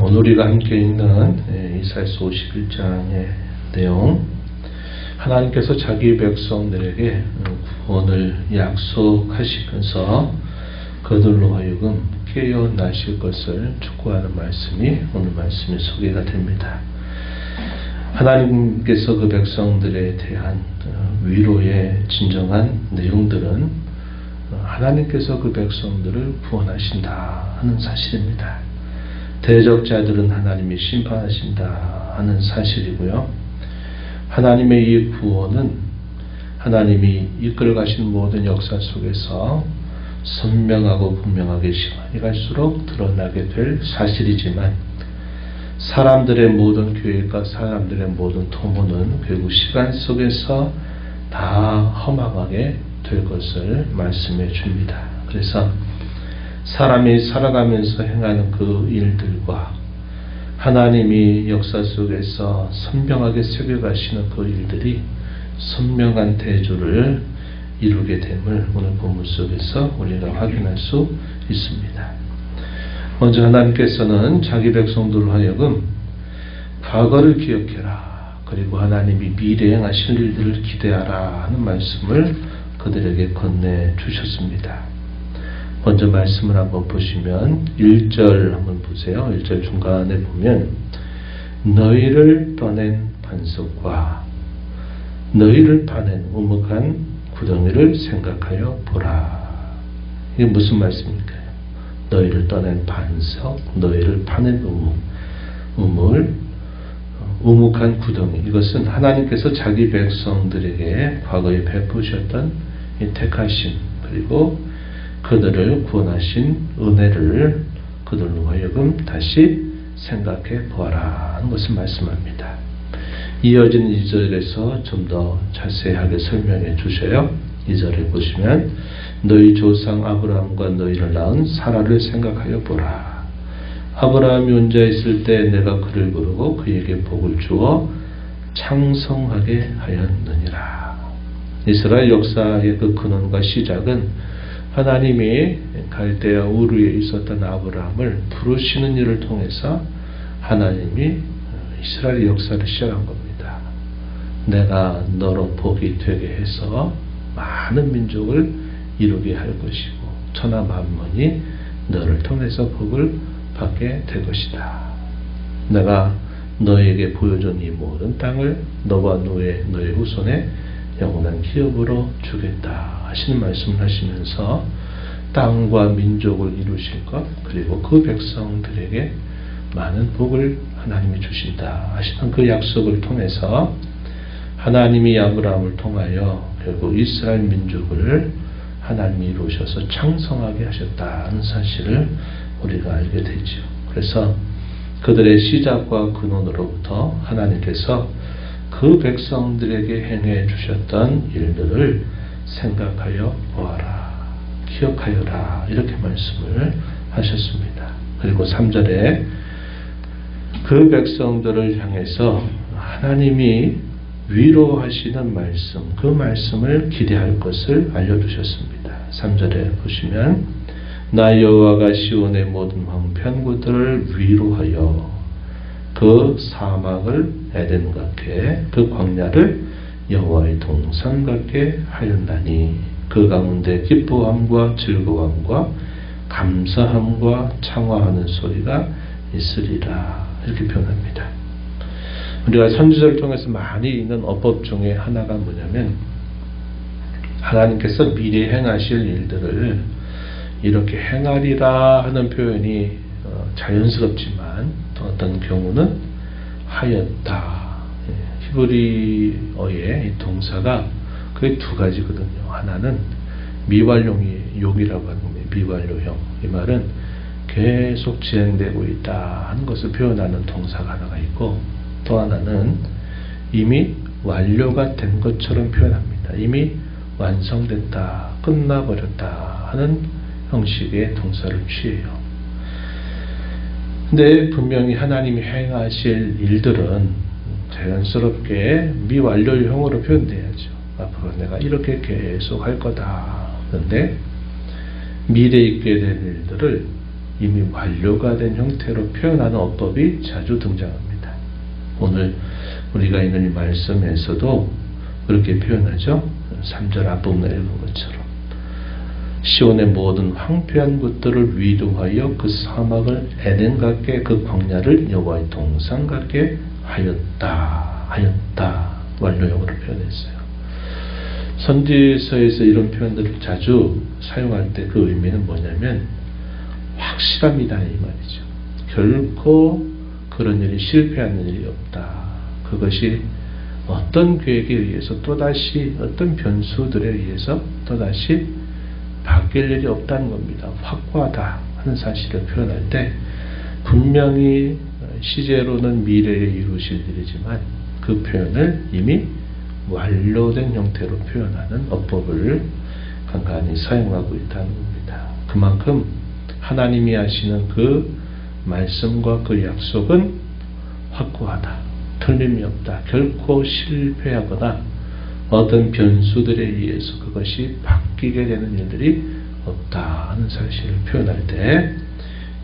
오늘 우리가 함께 읽는 이사야서 51장의 내용, 하나님께서 자기 백성들에게 구원을 약속하시면서 그들로 하여금 깨어나실 것을 촉구하는 말씀이 오늘 말씀에 소개가 됩니다. 하나님께서 그 백성들에 대한 위로의 진정한 내용들은 하나님께서 그 백성들을 구원하신다 하는 사실입니다. 대적자들은 하나님이 심판하신다 하는 사실이고요. 하나님의 이 구원은 하나님이 이끌어가신 모든 역사 속에서 선명하고 분명하게 시간이 갈수록 드러나게 될 사실이지만, 사람들의 모든 계획과 사람들의 모든 도모는 결국 시간 속에서 다 허망하게 될 것을 말씀해 줍니다. 그래서 사람이 살아가면서 행하는 그 일들과 하나님이 역사 속에서 선명하게 새겨가시는 그 일들이 선명한 대조를 이루게 됨을 오늘 본문 속에서 우리가 확인할 수 있습니다. 먼저 하나님께서는 자기 백성들로 하여금 과거를 기억해라, 그리고 하나님이 미래에 행하실 일들을 기대하라 하는 말씀을 그들에게 건네주셨습니다. 먼저 말씀을 한번 보시면 1절 한번 보세요. 1절 중간에 보면 너희를 떠낸 반석과 너희를 파낸 우묵한 구덩이를 생각하여 보라. 이게 무슨 말씀입니까? 너희를 떠낸 반석, 너희를 파낸 우묵한 구덩이. 이것은 하나님께서 자기 백성들에게 과거에 베푸셨던 이 택하심, 그리고 그들을 구원하신 은혜를 그들로 하여금 다시 생각해 보아라 하는 것을 말씀합니다. 이어진 2절에서 좀 더 자세하게 설명해 주셔요. 2절에 보시면 너희 조상 아브라함과 너희를 낳은 사라를 생각하여 보라. 아브라함이 혼자 있을 때 내가 그를 부르고 그에게 복을 주어 창성하게 하였느니라. 이스라엘 역사의 그 근원과 시작은 하나님이 갈대아 우르에 있었던 아브라함을 부르시는 일을 통해서 하나님이 이스라엘 역사를 시작한 겁니다. 내가 너로 복이 되게 해서 많은 민족을 이루게 할 것이고 천하 만민이 너를 통해서 복을 받게 될 것이다. 내가 너에게 보여준 이 모든 땅을 너와 너의 후손의 영원한 기업으로 주겠다 하시는 말씀을 하시면서 땅과 민족을 이루실 것, 그리고 그 백성들에게 많은 복을 하나님이 주신다 하시는 그 약속을 통해서 하나님이 아브라함을 통하여 결국 이스라엘 민족을 하나님이 이루셔서 창성하게 하셨다는 사실을 우리가 알게 되죠. 그래서 그들의 시작과 근원으로부터 하나님께서 그 백성들에게 행해 주셨던 일들을 생각하여 보아라, 기억하여라, 이렇게 말씀을 하셨습니다. 그리고 3절에 그 백성들을 향해서 하나님이 위로하시는 말씀, 그 말씀을 기대할 것을 알려주셨습니다. 3절에 보시면 나 여호와가 시온의 모든 황폐한곳들을 위로하여 그 사막을 에덴 같게 그 광야를 여호와의 동산 같게 하였나니 그 가운데 기뻐함과 즐거움과 감사함과 창화하는 소리가 있으리라. 이렇게 표현합니다. 우리가 선지자를 통해서 많이 읽는 어법 중에 하나가 뭐냐면, 하나님께서 미래에 행하실 일들을 이렇게 행하리라 하는 표현이 자연스럽지만 또 어떤 경우는 하였다. 히브리어의 이 동사가 그게 두 가지거든요. 하나는 미완료용이라고 하는 겁니다. 미완료형. 이 말은 계속 진행되고 있다 하는 것을 표현하는 동사가 하나가 있고, 또 하나는 이미 완료가 된 것처럼 표현합니다. 이미 완성됐다, 끝나버렸다 하는 형식의 동사를 취해요. 근데 분명히 하나님이 행하실 일들은 자연스럽게 미완료형으로 표현돼야죠. 앞으로 내가 이렇게 계속 할 거다. 그런데 미래에 있게 될 일들을 이미 완료가 된 형태로 표현하는 어법이 자주 등장합니다. 오늘 우리가 있는 이 말씀에서도 그렇게 표현하죠. 3절 앞부분에 읽은 것처럼 시온의 모든 황폐한 것들을 위로하여 그 사막을 에덴 같게 그 광야를 여호와의 동산 같게 하였다 완료형으로 표현했어요. 선지서에서 이런 표현들을 자주 사용할 때 그 의미는 뭐냐면 확실합니다 이 말이죠. 결코 그런 일이 실패하는 일이 없다. 그것이 어떤 계획에 의해서 또다시 어떤 변수들에 의해서 또다시 바뀔 일이 없다는 겁니다. 확고하다 하는 사실을 표현할 때 분명히 시제로는 미래에 이루실 일이지만 그 표현을 이미 완료된 형태로 표현하는 어법을 간간히 사용하고 있다는 겁니다. 그만큼 하나님이 하시는 그 말씀과 그 약속은 확고하다. 틀림이 없다. 결코 실패하거나 어떤 변수들에 의해서 그것이 바뀌게 되는 일들이 없다 하는 사실을 표현할 때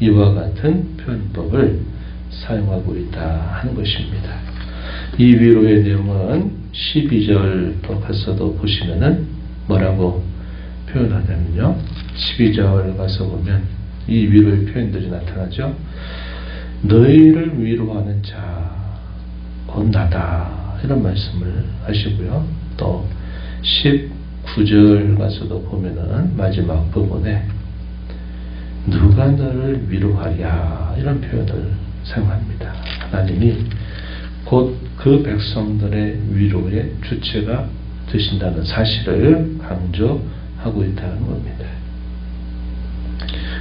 이와 같은 표현법을 사용하고 있다 하는 것입니다. 이 위로의 내용은 12절로 가서도 보시면은 뭐라고 표현하냐면요. 12절 가서 보면 이 위로의 표현들이 나타나죠. 너희를 위로하는 자 곧 나다 이런 말씀을 하시고요. 또 19절 가서도 보면은 마지막 부분에 누가 너를 위로하랴 이런 표현을 사용합니다. 하나님이 곧 그 백성들의 위로의 주체가 되신다는 사실을 강조하고 있다는 겁니다.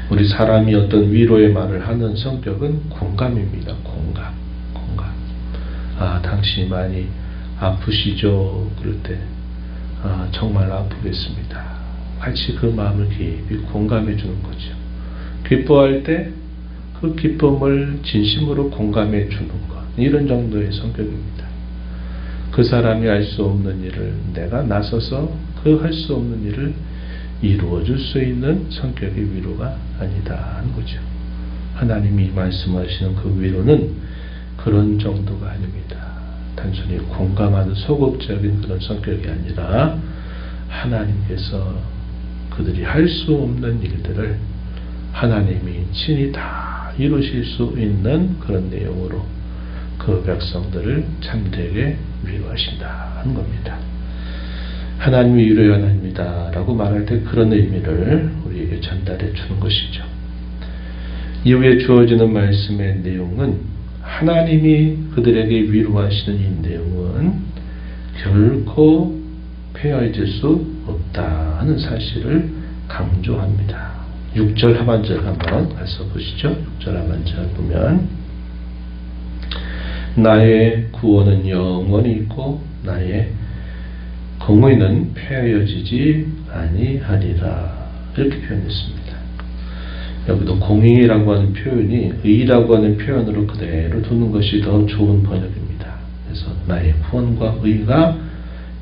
우리 사람이 어떤 위로의 말을 하는 성격은 공감입니다. 공감. 당신이 많이 아프시죠? 그럴 때 정말 아프겠습니다. 같이 그 마음을 깊이 공감해 주는 거죠. 기뻐할 때 그 기쁨을 진심으로 공감해 주는 것. 이런 정도의 성격입니다. 그 사람이 할 수 없는 일을 내가 나서서 그 할 수 없는 일을 이루어 줄 수 있는 성격의 위로가 아니다 하는 거죠. 하나님이 말씀하시는 그 위로는 그런 정도가 아닙니다. 단순히 공감하는 소극적인 그런 성격이 아니라 하나님께서 그들이 할 수 없는 일들을 하나님이 친히 다 이루실 수 있는 그런 내용으로 그 백성들을 참되게 위로하신다 하는 겁니다. 하나님이 위로의 하나님이다 라고 말할 때 그런 의미를 우리에게 전달해 주는 것이죠. 이후에 주어지는 말씀의 내용은 하나님이 그들에게 위로하시는 이 내용은 결코 폐허해질 수 없다 하는 사실을 강조합니다. 6절 하반절 한번 가서 보시죠. 6절 하반절 보면 나의 구원은 영원히 있고 나의 공의는 폐하여지지 아니하리라 이렇게 표현했습니다. 여기도 공의라고 하는 표현이 의라고 하는 표현으로 그대로 두는 것이 더 좋은 번역입니다. 그래서 나의 구원과 의가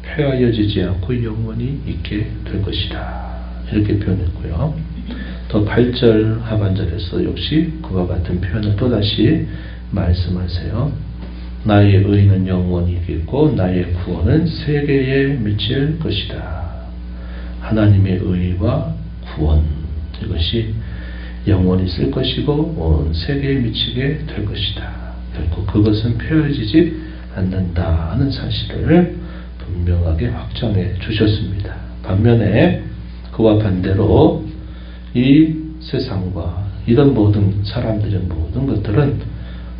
폐하여지지 않고 영원히 있게 될 것이다 이렇게 표현했고요. 또 8절 하반절에서 역시 그와 같은 표현을 또다시 말씀하세요. 나의 의는 영원히 있겠고 나의 구원은 세계에 미칠 것이다. 하나님의 의와 구원 이것이 영원히 있을 것이고 온 세계에 미치게 될 것이다. 결코 그것은 폐허지지 않는다 하는 사실을 분명하게 확정해 주셨습니다. 반면에 그와 반대로 이 세상과 이런 모든 사람들의 모든 것들은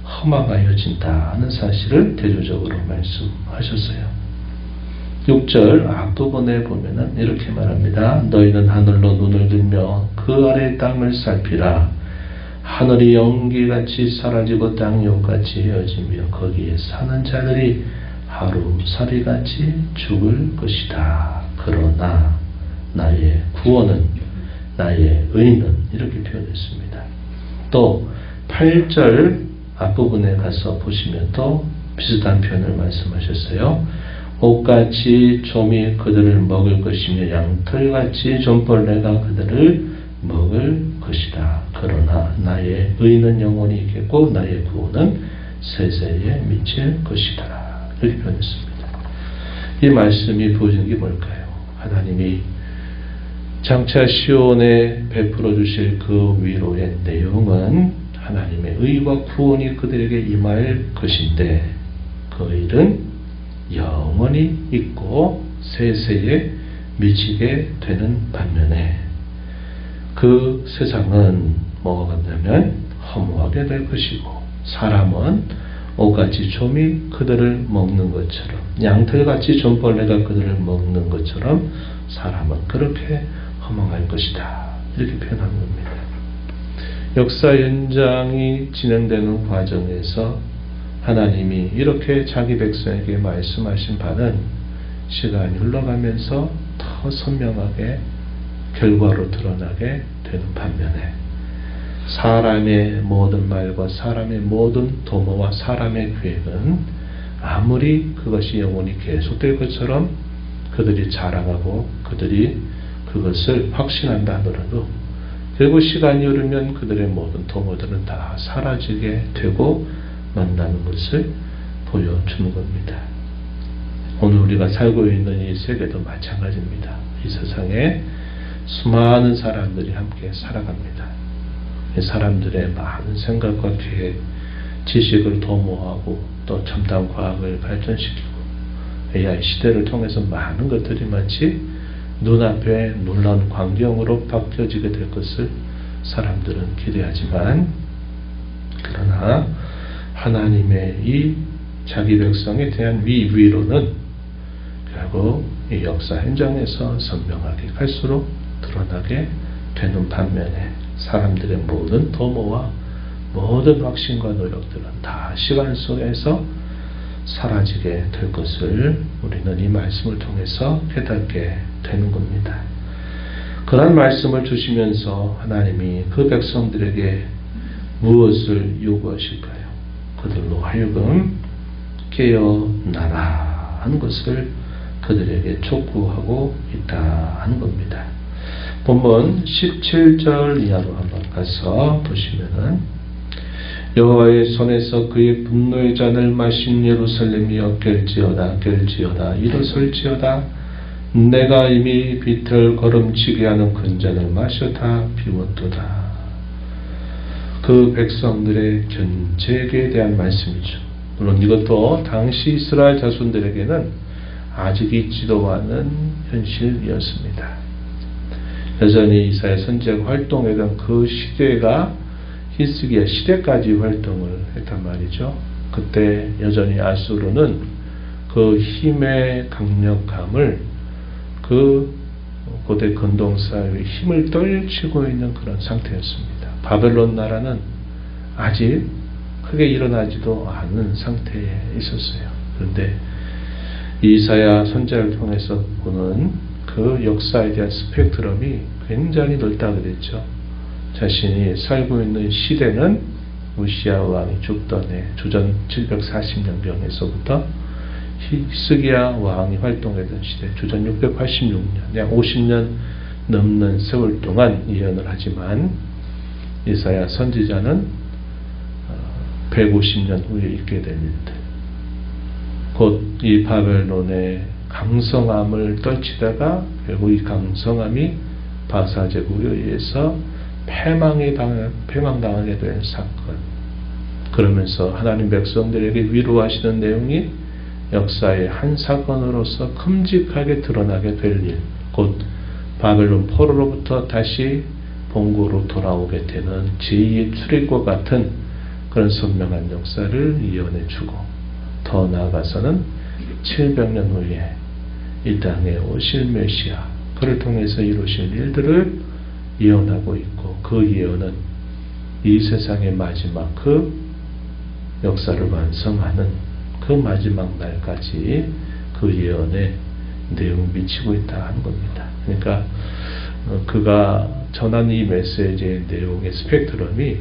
허망하여진다 하는 사실을 대조적으로 말씀하셨어요. 6절 앞부분에 보면은 이렇게 말합니다. 너희는 하늘로 눈을 들며 그 아래 땅을 살피라. 하늘이 연기같이 사라지고 땅이 옷같이 헤어지며 거기에 사는 자들이 하루살이같이 죽을 것이다. 그러나 나의 구원은 나의 의는 이렇게 표현했습니다. 또 8절 앞부분에 가서 보시면 또 비슷한 표현을 말씀하셨어요. 옷같이 좀이 그들을 먹을 것이며 양털같이 좀벌레가 그들을 먹을 것이다. 그러나 나의 의는 영원히 있겠고 나의 구원은 세세에 미칠 것이다. 이렇게 표현했습니다. 이 말씀이 보여주는 게 뭘까요? 하나님이 장차 시온에 베풀어 주실 그 위로의 내용은 하나님의 의와 구원이 그들에게 임할 것인데 그 일은 영원히 있고 세세에 미치게 되는 반면에 그 세상은 뭐가 같냐면 허무하게 될 것이고 사람은 오같이 좀이 그들을 먹는 것처럼 양털같이 좀벌레가 그들을 먹는 것처럼 사람은 그렇게 허망할 것이다. 이렇게 표현한 겁니다. 역사 연장이 진행되는 과정에서 하나님이 이렇게 자기 백성에게 말씀하신 바는 시간이 흘러가면서 더 선명하게 결과로 드러나게 되는 반면에 사람의 모든 말과 사람의 모든 도모와 사람의 계획은 아무리 그것이 영원히 계속될 것처럼 그들이 자랑하고 그들이 그것을 확신한다 하더라도 결국 시간이 흐르면 그들의 모든 도모들은 다 사라지게 되고 만나는 것을 보여주는 겁니다. 오늘 우리가 살고 있는 이 세계도 마찬가지입니다. 이 세상에 수많은 사람들이 함께 살아갑니다. 이 사람들의 많은 생각과 계획, 지식을 도모하고 또 첨단 과학을 발전시키고 AI 시대를 통해서 많은 것들이 마치 눈앞에 놀라운 광경으로 바뀌어지게 될 것을 사람들은 기대하지만 그러나 하나님의 이 자기 백성에 대한 위로는 결국 이 역사 현장에서 선명하게 갈수록 드러나게 되는 반면에 사람들의 모든 도모와 모든 확신과 노력들은 다 시간 속에서 사라지게 될 것을 우리는 이 말씀을 통해서 깨닫게 되는 겁니다. 그런 말씀을 주시면서 하나님이 그 백성들에게 무엇을 요구하실까요? 그들로 하여금 깨어나라 하는 것을 그들에게 촉구하고 있다 하는 겁니다. 본문 17절 이하로 한번 가서 보시면은 여호와의 손에서 그의 분노의 잔을 마신 예루살렘이여 깰지어다 깰지어다 일어설지어다 내가 이미 비틀 걸음치게 하는 큰 잔을 마셔 다 비웠도다. 그 백성들의 견책에 대한 말씀이죠. 물론 이것도 당시 이스라엘 자손들에게는 아직 있지도 않은 현실이었습니다. 여전히 이사야 선지자가 활동했던 그 시대가 히스기야 시대까지 활동을 했단 말이죠. 그때 여전히 아수르는 그 힘의 강력함을 그 고대 근동사회의 힘을 떨치고 있는 그런 상태였습니다. 바벨론 나라는 아직 크게 일어나지도 않은 상태에 있었어요. 그런데 이사야 선지자를 통해서 보는 그 역사에 대한 스펙트럼이 굉장히 넓다 그랬죠. 자신이 살고 있는 시대는 우시야 왕이 죽던 해 주전 740년경에서부터 히스기야 왕이 활동했던 시대 주전 686년 약 50년 넘는 세월 동안 예언을 하지만 이사야 선지자는 150년 후에 있게 될 일들 곧 이 바벨론의 강성함을 떨치다가 결국 이 강성함이 바사 제국에 의해서 패망당하게 된 사건. 그러면서 하나님 백성들에게 위로하시는 내용이 역사의 한 사건으로서 큼직하게 드러나게 될 일, 곧 바벨론 포로로부터 다시 본고로 돌아오게 되는 제2의 출애굽과 같은 그런 선명한 역사를 예언해 주고 더 나아가서는 700년 후에 이 땅에 오실 메시아 그를 통해서 이루실 일들을 예언하고 있고 그 예언은 이 세상의 마지막 그 역사를 완성하는 그 마지막 날까지 그 예언의 내용을 미치고 있다 하는 겁니다. 그러니까 그가 전한 이 메시지의 내용의 스펙트럼이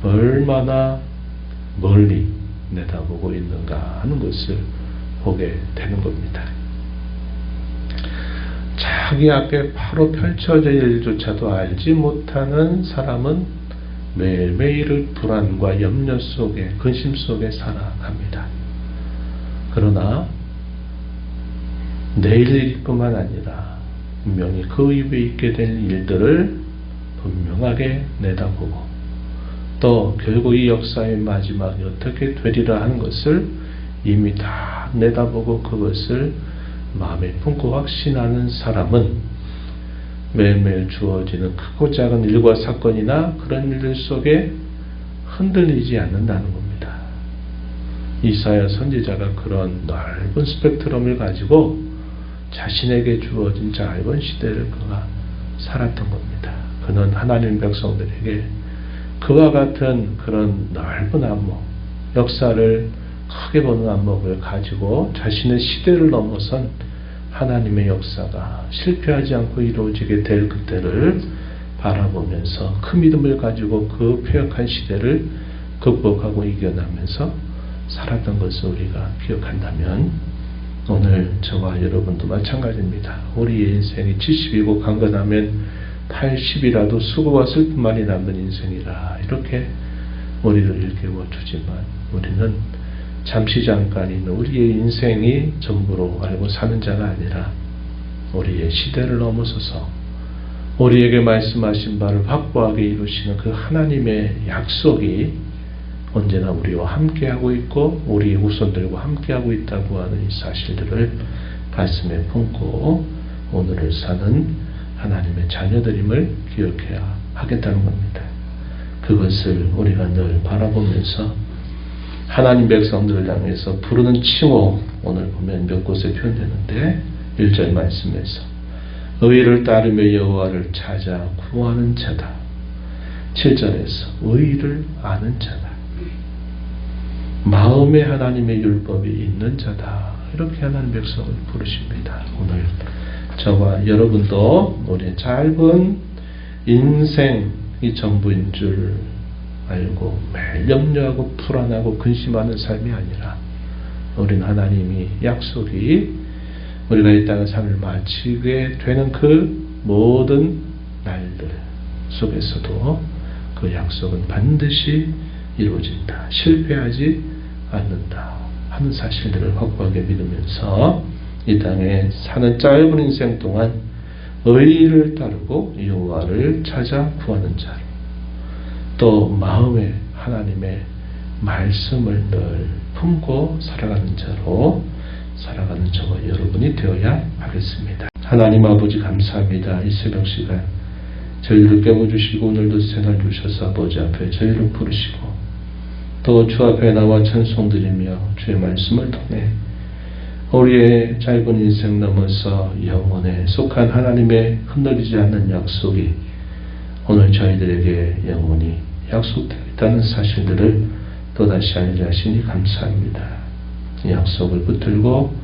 얼마나 멀리 내다보고 있는가 하는 것을 보게 되는 겁니다. 자, 자기 앞에 바로 펼쳐질 일조차도 알지 못하는 사람은 매일매일의 불안과 염려 속에, 근심 속에 살아갑니다. 그러나 내일 일뿐만 아니라 분명히 그 이후에 있게 될 일들을 분명하게 내다보고 또 결국 이 역사의 마지막이 어떻게 되리라 하는 것을 이미 다 내다보고 그것을 마음에 품고 확신하는 사람은 매일매일 주어지는 크고 작은 일과 사건이나 그런 일들 속에 흔들리지 않는다는 겁니다. 이사야 선지자가 그런 넓은 스펙트럼을 가지고 자신에게 주어진 짧은 시대를 그가 살았던 겁니다. 그는 하나님 백성들에게 그와 같은 그런 넓은 안목, 역사를 크게 보는 안목을 가지고 자신의 시대를 넘어선 하나님의 역사가 실패하지 않고 이루어지게 될 그때를 바라보면서 그 믿음을 가지고 그 폐역한 시대를 극복하고 이겨나면서 살았던 것을 우리가 기억한다면 오늘 저와 여러분도 마찬가지입니다. 우리의 인생이 70이고 강건하면 80이라도 수고와 슬픔만이 남는 인생이라 이렇게 우리를 일깨워주지만 우리는 잠시 잠깐 있는 우리의 인생이 전부로 알고 사는 자가 아니라 우리의 시대를 넘어서서 우리에게 말씀하신 바를 확고하게 이루시는 그 하나님의 약속이 언제나 우리와 함께하고 있고 우리의 후손들과 함께하고 있다고 하는 이 사실들을 가슴에 품고 오늘을 사는 하나님의 자녀들임을 기억해야 하겠다는 겁니다. 그것을 우리가 늘 바라보면서 하나님 백성들을 향해서 부르는 칭호 오늘 보면 몇 곳에 표현되는데 1절 말씀에서 의를 따르며 여호와를 찾아 구하는 자다. 7절에서 의를 아는 자다. 마음에 하나님의 율법이 있는 자다. 이렇게 하나님 백성을 부르십니다. 오늘 저와 여러분도 우리의 짧은 인생이 전부인 줄 알고 매일 염려하고 불안하고 근심하는 삶이 아니라 우리는 하나님이 약속이 우리가 이 땅의 삶을 마치게 되는 그 모든 날들 속에서도 그 약속은 반드시 이루어진다. 실패하지 않는다 하는 사실들을 확고하게 믿으면서 이 땅에 사는 짧은 인생 동안 의를 따르고 여호와를 찾아 구하는 자로 또 마음에 하나님의 말씀을 늘 품고 살아가는 자로 살아가는 저와 여러분이 되어야 하겠습니다. 하나님 아버지 감사합니다. 이 새벽 시간 저희를 깨워주시고 오늘도 새날 주셔서 아버지 앞에 저희를 부르시고 또 주 앞에 나와 찬송드리며 주의 말씀을 통해 우리의 짧은 인생 넘어서 영원에 속한 하나님의 흔들리지 않는 약속이 오늘 저희들에게 영원히 약속되어 있다는 사실들을 또다시 알게 하시니 감사합니다. 이 약속을 붙들고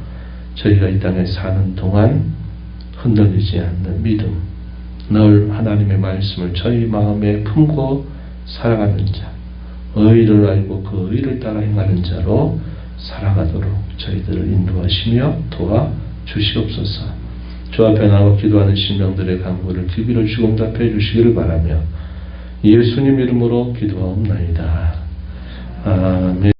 저희가 이 땅에 사는 동안 흔들리지 않는 믿음, 늘 하나님의 말씀을 저희 마음에 품고 살아가는 자, 의를 알고 그 의를 따라 행하는 자로 살아가도록 저희들을 인도하시며 도와주시옵소서. 주 앞에 나와 기도하는 심령들의 간구를 기비로 주고 응답해 주시기를 바라며 예수님 이름으로 기도하옵나이다. 아멘.